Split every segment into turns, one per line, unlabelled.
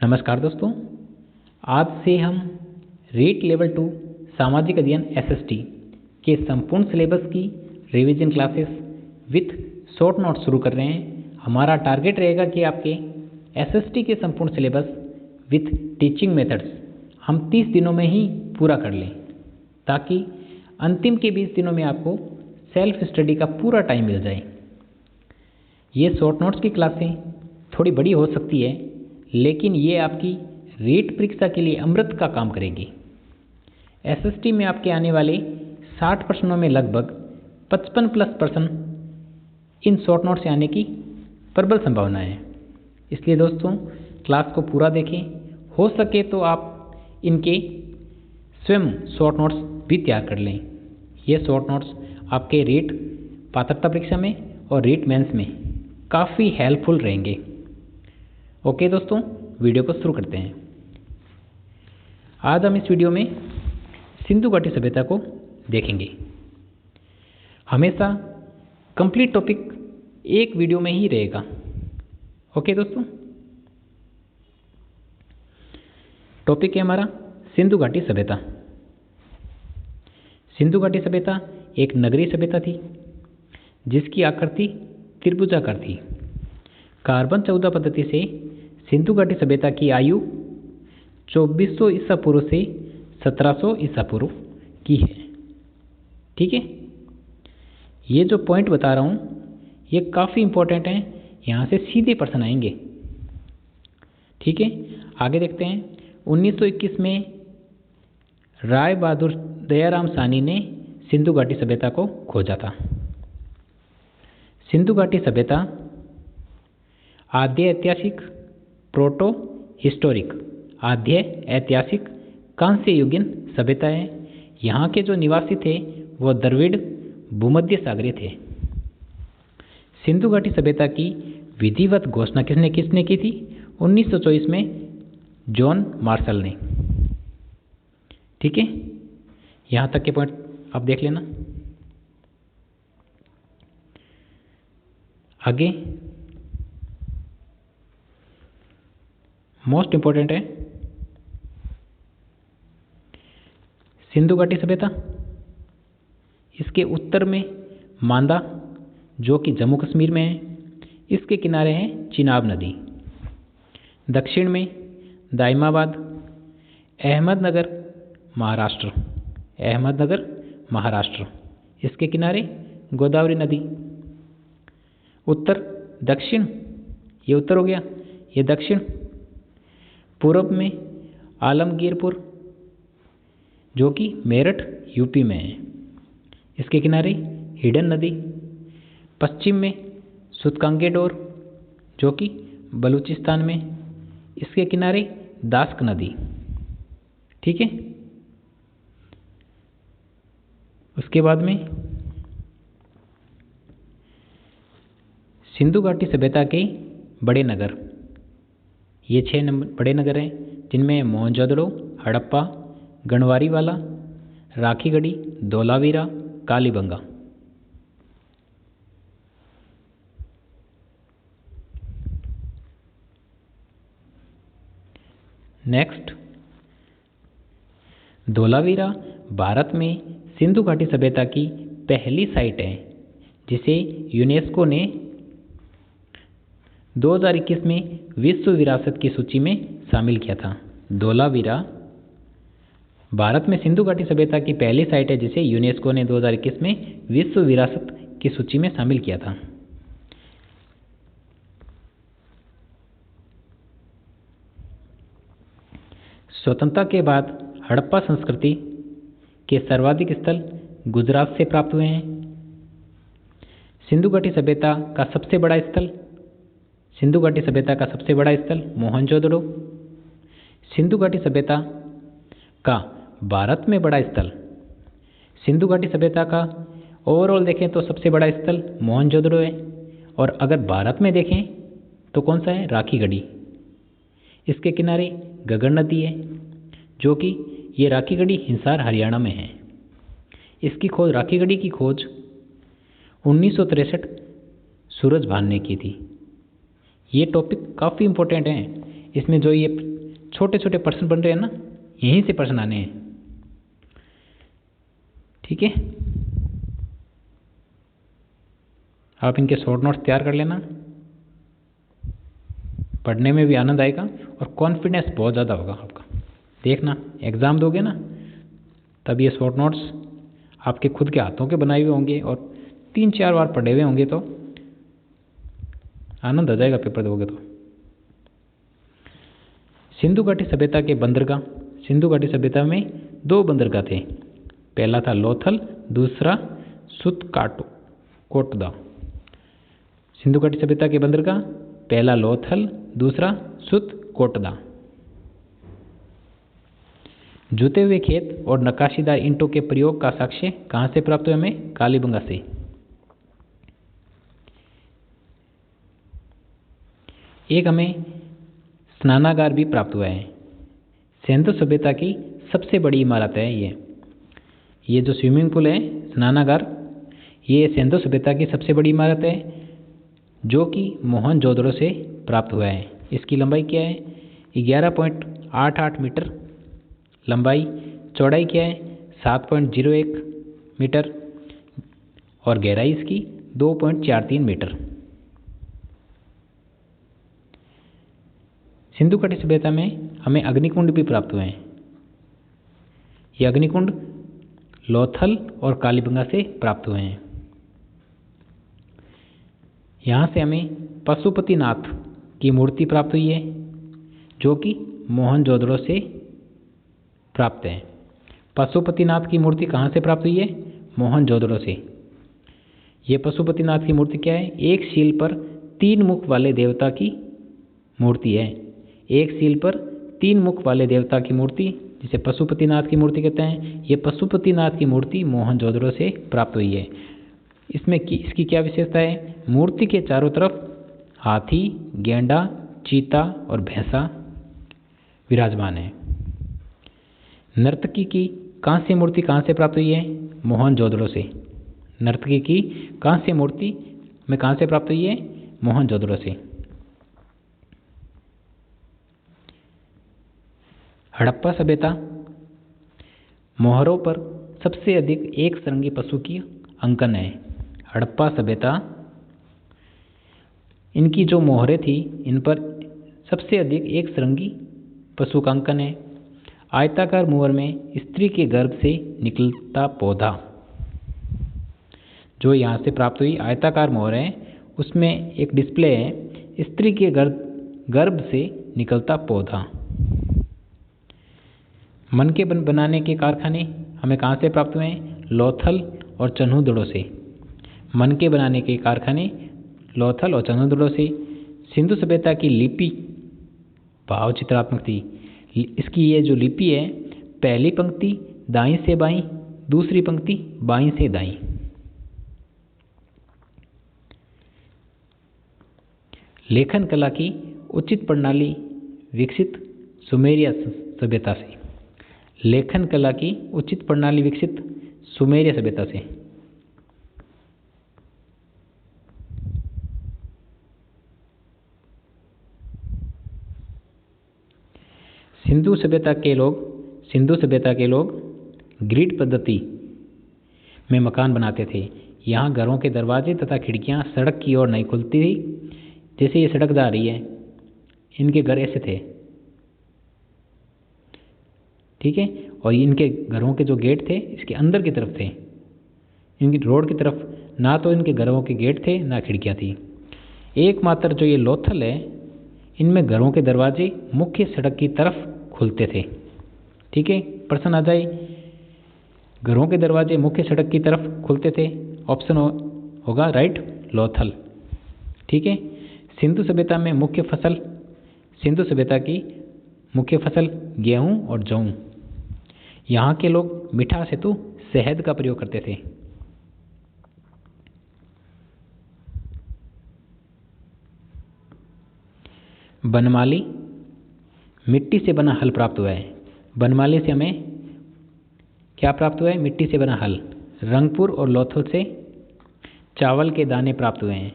नमस्कार दोस्तों, आज से हम रेट लेवल 2 सामाजिक अध्ययन एसएसटी के संपूर्ण सिलेबस की revision classes with short notes शुरू कर रहे हैं। हमारा टारगेट रहेगा कि आपके एसएसटी के संपूर्ण सिलेबस विथ टीचिंग मेथड्स हम 30 दिनों में ही पूरा कर लें, ताकि अंतिम के 20 दिनों में आपको सेल्फ स्टडी का पूरा टाइम मिल जाए। ये शॉर्ट नोट्स की क्लासें थोड़ी बड़ी हो सकती है, लेकिन ये आपकी रेट परीक्षा के लिए अमृत का काम करेगी। एसएसटी में आपके आने वाले 60 प्रश्नों में लगभग 55+ इन शॉर्ट नोट से आने की प्रबल संभावना है। इसलिए दोस्तों, क्लास को पूरा देखें। हो सके तो आप इनके स्वयं शॉर्ट नोट्स भी तैयार कर लें। ये शॉर्ट नोट्स आपके रेट पात्रता परीक्षा में और रेट मेंस में काफ़ी हेल्पफुल रहेंगे। ओके दोस्तों, वीडियो को शुरू करते हैं। आज हम इस वीडियो में सिंधु घाटी सभ्यता को देखेंगे। हमेशा कंप्लीट टॉपिक एक वीडियो में ही रहेगा। ओके दोस्तों, टॉपिक है हमारा सिंधु घाटी सभ्यता। सिंधु घाटी सभ्यता एक नगरीय सभ्यता थी, जिसकी आकृति त्रिभुजाकार थी। कार्बन 14 पद्धति से सिंधु घाटी सभ्यता की आयु 2400 ईसा पूर्व से 1700 ईसा पूर्व की है। ठीक है, ये जो पॉइंट बता रहा हूँ ये काफ़ी इंपॉर्टेंट हैं, यहाँ से सीधे प्रश्न आएंगे। ठीक है, आगे देखते हैं। 1921 में राय बहादुर दयाराम साहनी ने सिंधु घाटी सभ्यता को खोजा था। सिंधु घाटी सभ्यता आद्य ऐतिहासिक प्रोटो हिस्टोरिक आद्य ऐतिहासिक कांस्य युगीन सभ्यता है। यहाँ के जो निवासी थे वो द्रविड़ भूमध्य सागरीय थे। सिंधु घाटी सभ्यता की विधिवत घोषणा किसने की थी? 1924 में जॉन मार्शल ने। ठीक है, यहाँ तक के पॉइंट आप देख लेना। आगे मोस्ट इंपॉर्टेंट है सिंधु घाटी सभ्यता। इसके उत्तर में मांदा, जो कि जम्मू कश्मीर में है, इसके किनारे है चिनाब नदी। दक्षिण में दाइमाबाद, अहमदनगर महाराष्ट्र, इसके किनारे गोदावरी नदी। उत्तर दक्षिण, ये उत्तर हो गया, ये दक्षिण। पूर्व में आलमगीरपुर, जो कि मेरठ यूपी में है, इसके किनारे हिडन नदी। पश्चिम में सुतकांगेडोर, जो कि बलूचिस्तान में, इसके किनारे दास्क नदी। ठीक है, उसके बाद में सिंधु घाटी सभ्यता के बड़े नगर, ये 6 बड़े नगर हैं, जिनमें मोहनजोदड़ो, हड़प्पा, गणवारीवाला, राखीगढ़ी, धोलावीरा, कालीबंगा। नेक्स्ट, धोलावीरा भारत में सिंधु घाटी सभ्यता की पहली साइट है, जिसे यूनेस्को ने 2021 में विश्व विरासत की सूची में शामिल किया था। धोलावीरा भारत में सिंधु घाटी सभ्यता की पहली साइट है, जिसे यूनेस्को ने 2021 में विश्व विरासत की सूची में शामिल किया था। स्वतंत्रता के बाद हड़प्पा संस्कृति के सर्वाधिक स्थल गुजरात से प्राप्त हुए हैं। सिंधु घाटी सभ्यता का सबसे बड़ा स्थल मोहनजोदड़ो। सिंधु घाटी सभ्यता का भारत में बड़ा स्थल, सिंधु घाटी सभ्यता का ओवरऑल देखें तो सबसे बड़ा स्थल मोहनजोदड़ो है, और अगर भारत में देखें तो कौन सा है? राखीगढ़ी। इसके किनारे गगन नदी है, जो कि ये राखीगढ़ी हिसार हरियाणा में है। इसकी खोज, राखीगढ़ी की खोज 1963 सूरज भान ने की थी। ये टॉपिक काफ़ी इम्पोर्टेंट हैं। इसमें जो ये छोटे छोटे प्रश्न बन रहे हैं ना, यहीं से प्रश्न आने हैं। ठीक है, आप इनके शॉर्ट नोट्स तैयार कर लेना, पढ़ने में भी आनंद आएगा और कॉन्फिडेंस बहुत ज़्यादा होगा आपका। देखना एग्ज़ाम दोगे ना, तब ये शॉर्ट नोट्स आपके खुद के हाथों के बनाए हुए होंगे और 3-4 बार पढ़े हुए होंगे, तो आनंद आ जाएगा पेपर दोगे तो। सिंधु घाटी सभ्यता के बंदरगाह। सिंधु घाटी सभ्यता में 2 बंदरगाह थे, पहला था लोथल, दूसरा सुतकोटदा। सिंधु घाटी सभ्यता के बंदरगाह, पहला लोथल, दूसरा सुतकोटदा। जुते हुए खेत और नक्काशीदार ईंटों के प्रयोग का साक्ष्य कहाँ से प्राप्त हुआ हमें? कालीबंगा से। एक हमें स्नानागार भी प्राप्त हुआ है। सिंधु सभ्यता की सबसे बड़ी इमारत है ये जो स्विमिंग पूल है, स्नानागार, ये सिंधु सभ्यता की सबसे बड़ी इमारत है जो कि मोहनजोदड़ो से प्राप्त हुआ है। इसकी लंबाई क्या है? 11.88 मीटर लंबाई, चौड़ाई क्या है? 7.01 मीटर और गहराई इसकी 2.43 मीटर। सिंधु घाटी सभ्यता में हमें अग्निकुंड भी प्राप्त हुए हैं। ये अग्निकुंड लोथल और कालीबंगा से प्राप्त हुए हैं। यहाँ से हमें पशुपतिनाथ की मूर्ति प्राप्त हुई है जो कि मोहनजोदड़ो से प्राप्त है। पशुपतिनाथ की मूर्ति कहाँ से प्राप्त हुई है? मोहनजोदड़ो से। ये पशुपतिनाथ की मूर्ति क्या है? एक शील पर 3 मुख वाले देवता की मूर्ति है। एक शील पर 3 मुख वाले देवता की मूर्ति, जिसे पशुपतिनाथ की मूर्ति कहते हैं, ये पशुपतिनाथ की मूर्ति मोहनजोदड़ो से प्राप्त हुई है। इसमें इसकी क्या विशेषता है? मूर्ति के चारों तरफ हाथी, गेंडा, चीता और भैंसा विराजमान है। नर्तकी की कांस्य मूर्ति कहाँ से प्राप्त हुई है? मोहनजोदड़ो से। नर्तकी की कांस्य मूर्ति में कहाँ से प्राप्त हुई है? मोहनजोदड़ो से। हड़प्पा सभ्यता। मोहरों पर सबसे अधिक एक श्रृंगी पशु की अंकन है। हड़प्पा सभ्यता, इनकी जो मोहरें थी, इन पर सबसे अधिक एक श्रृंगी पशु का अंकन है। आयताकार मोहर में स्त्री के गर्भ से निकलता पौधा, जो यहाँ से प्राप्त हुई आयताकार मोहर है, उसमें एक डिस्प्ले है, स्त्री के गर्भ से निकलता पौधा। मन के बनाने के कारखाने हमें कहाँ से प्राप्त हुए हैं? लोथल और चन्हुदड़ो से। मन के बनाने के कारखाने लोथल और चन्हुदड़ो से। सिंधु सभ्यता की लिपि भाव चित्रात्मक थी। इसकी ये जो लिपि है, पहली पंक्ति दाईं से बाईं, दूसरी पंक्ति बाईं से दाईं। लेखन कला की उचित प्रणाली विकसित सुमेरिया सभ्यता से। लेखन कला की उचित प्रणाली विकसित सुमेरिया सभ्यता से। सिंधु सभ्यता के लोग ग्रिड पद्धति में मकान बनाते थे। यहाँ घरों के दरवाजे तथा खिड़कियाँ सड़क की ओर नहीं खुलती थी। जैसे ये सड़क जा रही है, इनके घर ऐसे थे, ठीक है। और इनके घरों के जो गेट थे, इसके अंदर की तरफ थे। इनकी रोड की तरफ ना तो इनके घरों के गेट थे, ना खिड़कियाँ थी। एकमात्र जो ये लोथल है, इनमें घरों के दरवाजे मुख्य सड़क की तरफ खुलते थे, ठीक है। प्रश्न आ जाए, घरों के दरवाजे मुख्य सड़क की तरफ खुलते थे, ऑप्शन होगा राइट, लोथल, ठीक है। सिंधु सभ्यता में मुख्य फसल, सिंधु सभ्यता की मुख्य फसल गेहूं और जौ। यहाँ के लोग मिठास हेतु शहद का प्रयोग करते थे। बनमाली, मिट्टी से बना हल प्राप्त हुआ है। बनमाली से हमें क्या प्राप्त हुआ है? मिट्टी से बना हल। रंगपुर और लोथल से चावल के दाने प्राप्त हुए हैं।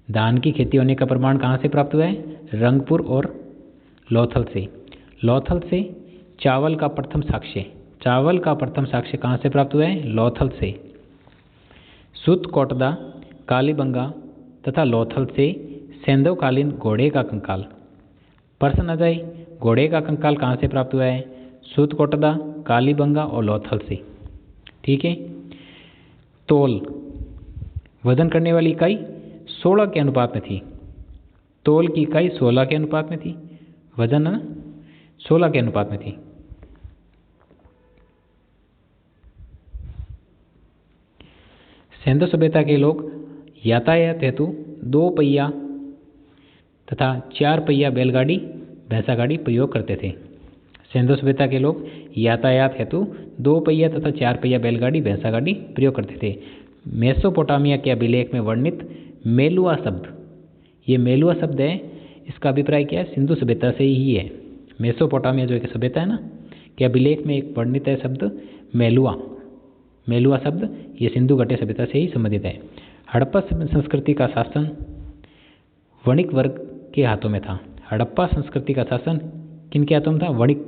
धान की खेती होने का प्रमाण कहाँ से प्राप्त हुआ है? रंगपुर और लोथल से। लोथल से चावल का प्रथम साक्ष्य, चावल का प्रथम साक्ष्य कहाँ से प्राप्त हुआ है? लोथल से। सुतकोटदा, कालीबंगा तथा लोथल से सैंधवकालीन घोड़े का कंकाल। प्रश्न आ जाए, घोड़े का कंकाल कहाँ से प्राप्त हुआ है? सुतकोटदा, कालीबंगा और लोथल से। ठीक है। तोल, वजन करने वाली इकाई 16 के अनुपात में थी। तोल की इकाई 16 के अनुपात में थी, वजन है ना 16 के अनुपात में थी। सिंधु सभ्यता के लोग यातायात हेतु 2 पहिया तथा 4 पहिया बैलगाड़ी, भैंसा गाड़ी प्रयोग करते थे। सिंधु सभ्यता के लोग यातायात हेतु 2 पहिया तथा 4 पहिया बैलगाड़ी, भैंसा गाड़ी प्रयोग करते थे। मेसोपोटामिया के अभिलेख में वर्णित मेलुआ शब्द, ये मेलुआ शब्द है, इसका अभिप्राय क्या है? सिंधु सभ्यता से ही है। मेसोपोटामिया जो एक सभ्यता है ना, के अभिलेख में एक वर्णित है शब्द मेलुआ। मेलुआ शब्द ये सिंधु घाटी सभ्यता से ही संबंधित है। हड़प्पा संस्कृति का शासन वणिक वर्ग के हाथों में था। हड़प्पा संस्कृति का शासन किनके हाथों में था? वणिक।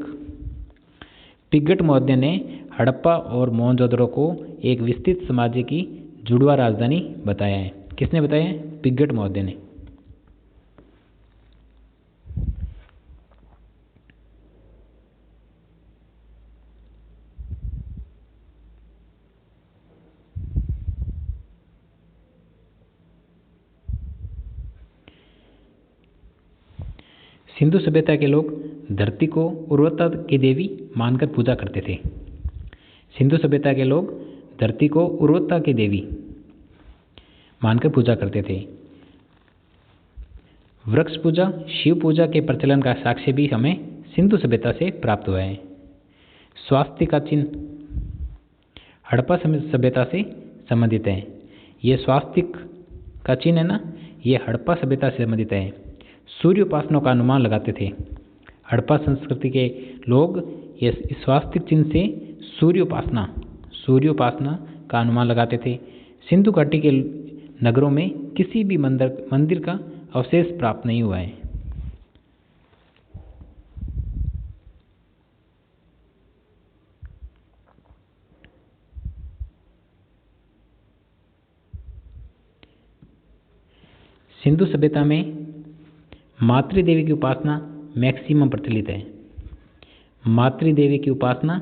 पिग्गट मौर्य ने हड़प्पा और मोहनजोदड़ो को एक विस्तृत साम्राज्य की जुड़वा राजधानी बताया है। किसने बताया है? पिग्गट मौर्य ने। सिंधु सभ्यता के लोग धरती को उर्वरता की देवी मानकर पूजा करते थे। सिंधु सभ्यता के लोग धरती को उर्वरता की देवी मानकर पूजा करते थे। वृक्ष पूजा, शिव पूजा के प्रचलन का साक्ष्य भी हमें सिंधु सभ्यता से प्राप्त हुआ है। स्वास्तिक का चिन्ह हड़प्पा सभ्यता से संबंधित है। ये स्वास्तिक का चिन्ह है ना, ये हड़प्पा सभ्यता से संबंधित है। सूर्य उपासना का अनुमान लगाते थे। हड़प्पा संस्कृति के लोग ये स्वास्तिक चिन्ह से सूर्य उपासना का अनुमान लगाते थे। सिंधु घाटी के नगरों में किसी भी मंदिर का अवशेष प्राप्त नहीं हुआ है। सिंधु सभ्यता में मातृदेवी की उपासना मैक्सिमम प्रचलित है। मातृदेवी की उपासना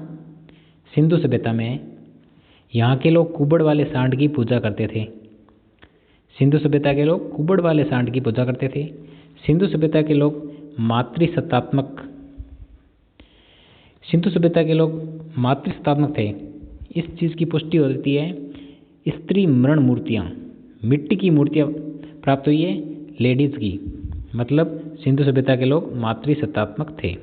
सिंधु सभ्यता में है। यहाँ के लोग कुबड़ वाले सांड की पूजा करते थे। सिंधु सभ्यता के लोग कुबड़ वाले सांड की पूजा करते थे। सिंधु सभ्यता के लोग सिंधु सभ्यता के लोग मातृसत्तात्मक थे। इस चीज़ की पुष्टि होती है, स्त्री मृण मूर्तियाँ, मिट्टी की मूर्तियाँ प्राप्त हुई है लेडीज़ की, मतलब सिंधु सभ्यता के लोग मातृसत्तात्मक थे।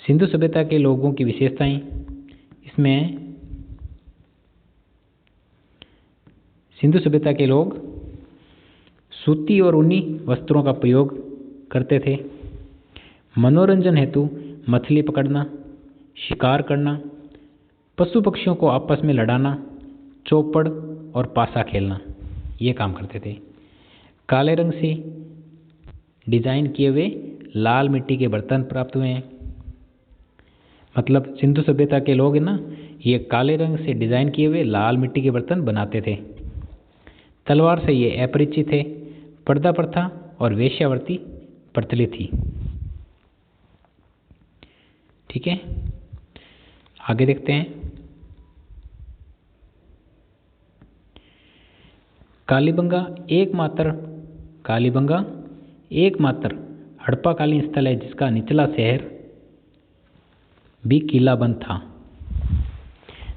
सिंधु सभ्यता के लोगों की विशेषताएं इसमें, सिंधु सभ्यता के लोग सूती और ऊनी वस्त्रों का प्रयोग करते थे। मनोरंजन हेतु मछली पकड़ना, शिकार करना, पशु पक्षियों को आपस में लड़ाना, चौपड़ और पासा खेलना, ये काम करते थे। काले रंग से डिजाइन किए हुए लाल मिट्टी के बर्तन प्राप्त हुए हैं। मतलब सिंधु सभ्यता के लोग ना, ये काले रंग से डिजाइन किए हुए लाल मिट्टी के बर्तन बनाते थे। तलवार से ये अपरिचित थे। पर्दा प्रथा और वेश्यावृत्ति प्रचलित थी। ठीक है, आगे देखते हैं। कालीबंगा एकमात्र हड़प्पाकालीन स्थल है जिसका निचला शहर भी किलाबंद था।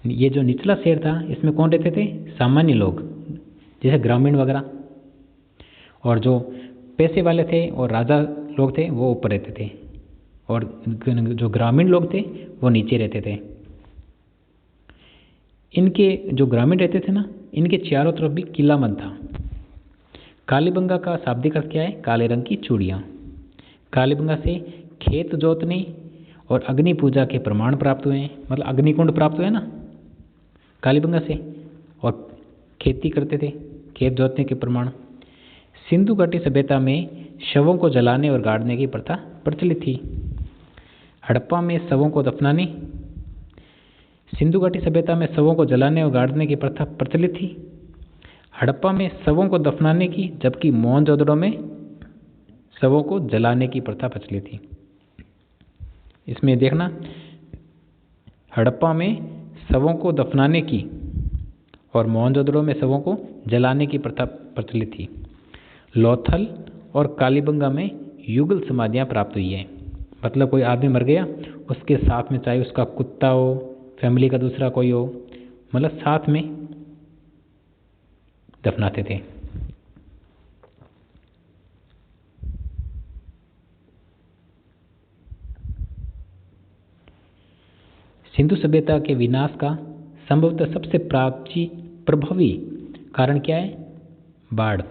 ये जो निचला शहर था, इसमें कौन रहते थे? सामान्य लोग, जैसे ग्रामीण वगैरह, और जो पैसे वाले थे और राजा लोग थे वो ऊपर रहते थे, और जो ग्रामीण लोग थे वो नीचे रहते थे। इनके जो ग्रामीण रहते थे ना, इनके चारों तरफ भी किलाबंद था। कालीबंगा का शाब्दिक अर्थ क्या है? काले रंग की चूड़ियाँ। कालीबंगा से खेत जोतने और अग्नि पूजा के प्रमाण प्राप्त हुए हैं, मतलब अग्निकुंड प्राप्त हुए ना कालीबंगा से, और खेती करते थे, खेत जोतने के प्रमाण। सिंधु घाटी सभ्यता में शवों को जलाने और गाड़ने की प्रथा प्रचलित थी। हड़प्पा में शवों को दफनाने। सिंधु घाटी सभ्यता में शवों को जलाने और गाड़ने की प्रथा प्रचलित थी। हड़प्पा में शवों को दफनाने की, जबकि मोहनजोदड़ो में शवों को जलाने की प्रथा प्रचलित थी। इसमें देखना, हड़प्पा में शवों को दफनाने की और मोहनजोदड़ो में शवों को जलाने की प्रथा प्रचलित थी। लोथल और कालीबंगा में युगल समाधियां प्राप्त हुई है। मतलब कोई आदमी मर गया, उसके साथ में चाहे उसका कुत्ता हो, फैमिली का दूसरा कोई हो, मतलब साथ में दफनाते थे। सिंधु सभ्यता के विनाश का संभवतः सबसे प्रभावी कारण क्या है? बाढ़।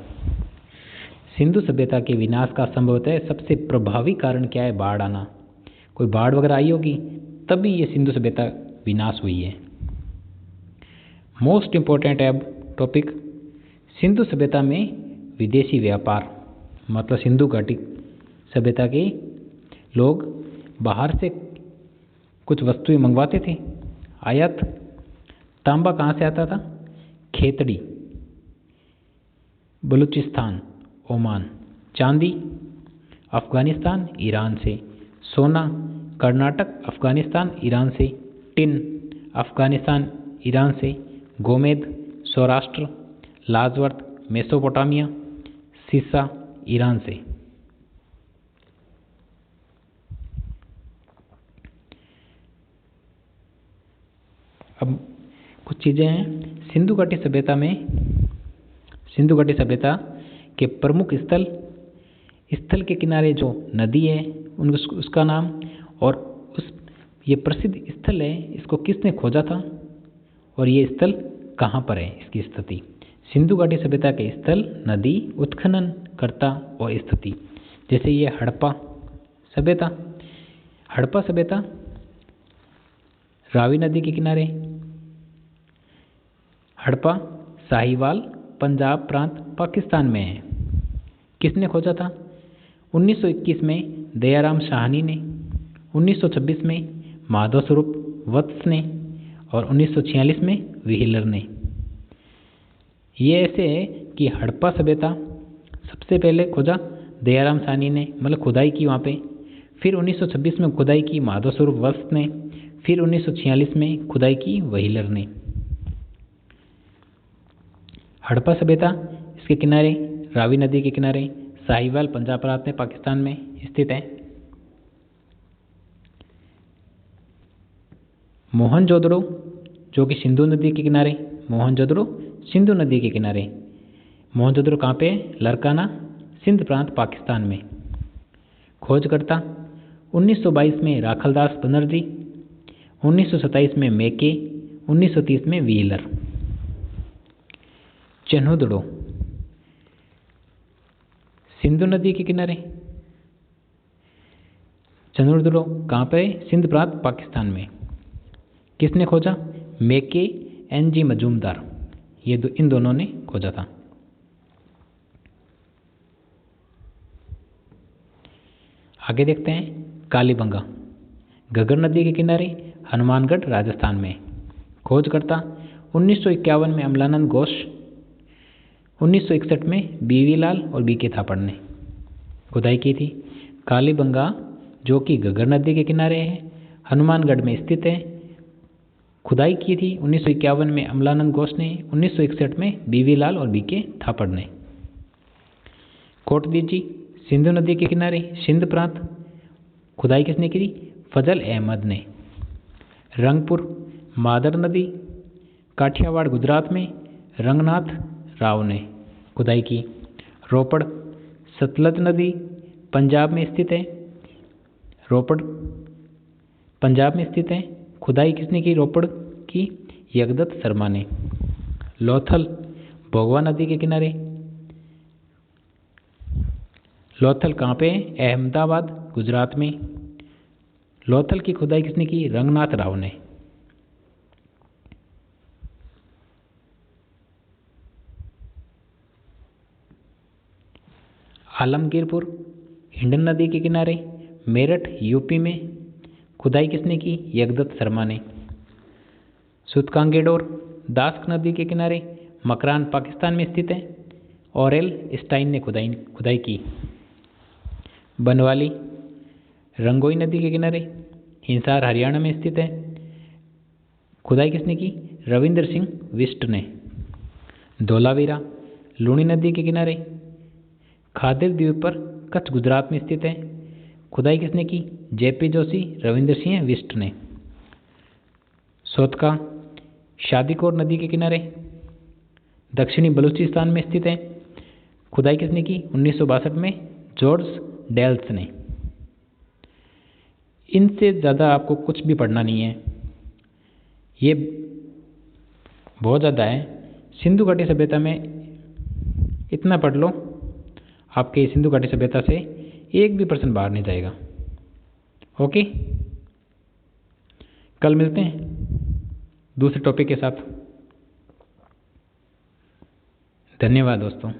सिंधु सभ्यता के विनाश का संभवतः सबसे प्रभावी कारण क्या है? बाढ़ आना। कोई बाढ़ वगैरह आई होगी तभी ये सिंधु सभ्यता विनाश हुई है। मोस्ट इंपॉर्टेंट अब टॉपिक, सिंधु सभ्यता में विदेशी व्यापार। मतलब सिंधु घाटी सभ्यता के लोग बाहर से कुछ वस्तुएं मंगवाते थे। आयात तांबा कहाँ से आता था? खेतड़ी, बलूचिस्तान, ओमान। चांदी अफगानिस्तान, ईरान से। सोना कर्नाटक, अफगानिस्तान, ईरान से। टिन अफगानिस्तान, ईरान से। गोमेद सौराष्ट्र, लाजवर्थ मेसोपोटामिया। सीसा ईरान से। अब कुछ चीज़ें हैं सिंधु घाटी सभ्यता में। सिंधु घाटी सभ्यता के प्रमुख स्थल के किनारे जो नदी है उसका नाम, और ये प्रसिद्ध स्थल है, इसको किसने खोजा था और ये स्थल कहाँ पर है, इसकी स्थिति। सिंधु घाटी सभ्यता के स्थल, नदी, उत्खनन कर्ता और स्थिति। जैसे ये हड़प्पा सभ्यता। हड़प्पा सभ्यता रावी नदी के किनारे। हड़प्पा साहिवाल पंजाब प्रांत पाकिस्तान में है। किसने खोजा था? 1921 में दयाराम साहनी ने, 1926 में माधव स्वरूप वत्स ने और 1946 में व्हीलर ने। ये ऐसे है कि हड़प्पा सभ्यता सबसे पहले खोजा दयाराम साहनी ने, मतलब खुदाई की वहाँ पे। फिर 1926 में खुदाई की माधव स्वरूप वत्स ने। फिर 1946 में खुदाई की व्हीलर ने। हड़प्पा सभ्यता इसके किनारे, रावी नदी के किनारे, साहिवाल पंजाब प्रांत में पाकिस्तान में स्थित है। मोहनजोदड़ो जो कि सिंधु नदी के किनारे। मोहनजोदड़ो सिंधु नदी के किनारे। मोहनजोदड़ो कहाँ पे है? लरकाना, सिंध प्रांत पाकिस्तान में। खोजकर्ता 1922 में राखलदास बनर्जी, 1927 में मेके, 1930 में व्हीलर। चन्हुदड़ो सिंधु नदी के किनारे। चन्हुदड़ो कहाँ पे है? सिंध प्रांत पाकिस्तान में। किसने खोजा? मेके, एन.जी. मजूमदार। इन दोनों ने खोजा था। आगे देखते हैं कालीबंगा, घग्गर नदी के किनारे, हनुमानगढ़ राजस्थान में। खोजकर्ता 1951 में अमलानंद घोष, 1961 में बीवी लाल और बीके थापड़ ने खुदाई की थी। कालीबंगा जो कि घग्गर नदी के किनारे है, हनुमानगढ़ में स्थित है। खुदाई की थी 1951 में अमलानंद घोष ने, 1961 में बीवी लाल और बीके थापड़ ने। कोटदीजी सिंधु नदी के किनारे, सिंध प्रांत। खुदाई किसने की थी? फजल अहमद ने। रंगपुर मादर नदी, काठियावाड़ गुजरात में, रंगनाथ राव ने खुदाई की। रोपड़ सतलज नदी पंजाब में स्थित है। रोपड़ पंजाब में स्थित है। खुदाई किसने की रोपड़ की? यगदत्त शर्मा ने। लोथल भोगवा नदी के किनारे। लोथल कहाँ पे है? अहमदाबाद गुजरात में। लोथल की खुदाई किसने की? रंगनाथ राव ने। आलमगीरपुर हिंडन नदी के किनारे, मेरठ यूपी में। खुदाई किसने की? यगदत्त शर्मा ने। सूतकांगेडोर दास्क नदी के किनारे मकरान पाकिस्तान में स्थित है। ऑरेल स्टाइन ने खुदाई की। बनवाली रंगोई नदी के किनारे हिसार हरियाणा में स्थित है। खुदाई किसने की? रविंद्र सिंह बिष्ट ने। धोलावीरा लूणी नदी के किनारे खादिर द्वीप पर कच्छ गुजरात में स्थित है। खुदाई किसने की? जेपी जोशी, रविंद्र सिंह बिष्ट ने। सोतका शादीकोर नदी के किनारे दक्षिणी बलूचिस्तान में स्थित है। खुदाई किसने की? 1962 में जॉर्ज डेल्स ने। इनसे ज़्यादा आपको कुछ भी पढ़ना नहीं है, ये बहुत ज़्यादा है। सिंधु घाटी सभ्यता में इतना पढ़ लो, आपके सिंधु घाटी सभ्यता से एक भी प्रश्न बाहर नहीं जाएगा। ओके, कल मिलते हैं दूसरे टॉपिक के साथ। धन्यवाद दोस्तों।